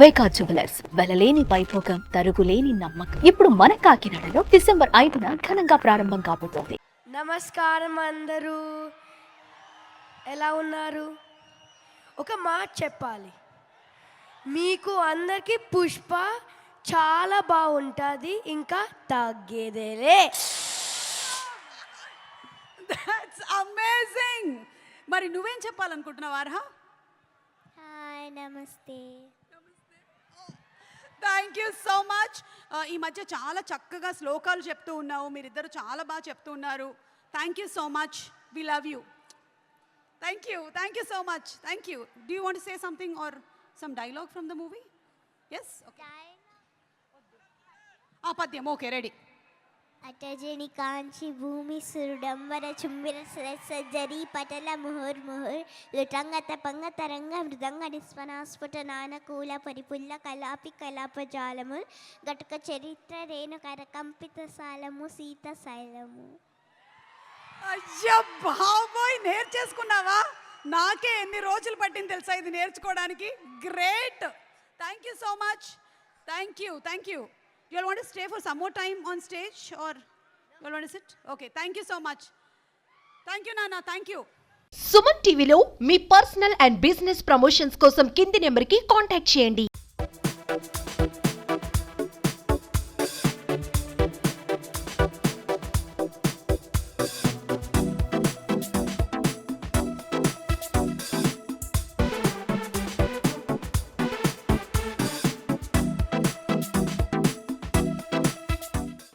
వైకా jewellers వెలలేని Vaibhogam తరుగులేని నమ్మకం ఇప్పుడు మన కాకినాడలో డిసెంబర్ 5న ఘనంగా ప్రారంభం కాబోతోంది. నమస్కారం అందరూ, ఎలా ఉన్నారు? ఒక మాట చెప్పాలి, మీకు అందరికీ పుష్ప చాలా బాగుంటుంది, ఇంకా తగ్గేదేలే. That's amazing. మరి నువ్వేం చెప్పాలనుకుంటున్నావు అర్హ? హాయ్, నమస్తే. Thank you so much. ఈ మధ్య చాలా చక్కగా శ్లోకాలు చెప్తూ ఉన్నావు, మీరిద్దరు చాలా బాగా చెప్తూ ఉన్నారు. Thank you so much, we love you. Thank you so much. Thank you. Do you want to say something or some dialogue from the movie? Yes, okay. పద్యం, ఓకే, రెడీ. అటజని కాంచి భూమి సురుడంబర చుంబిర సజ్జరి పటల ముహుర్ముహుర్ లుటంగత పంగతరంగ మృదంగ నిస్వనాస్ఫుట నానకూల పరిపుల్ల కలాపి కలాపజాలము గటుక చరిత్ర రేణు కరకంపిత సాలము సీత శైలము. అయ్యా బాబోయ్, నేర్చేసుకున్నావా? నాకే ఎన్ని రోజులు పట్టింది తెలుసా ఇది నేర్చుకోవడానికి. Great. Thank you so much. Thank you. You all want to stay for some more time on stage or you all want to sit? Okay, thank you so much. Thank you, Nana. Thank you. Suman టీవీలో మీ personal and business promotions కోసం కింది నెంబర్కి contact చేయండి.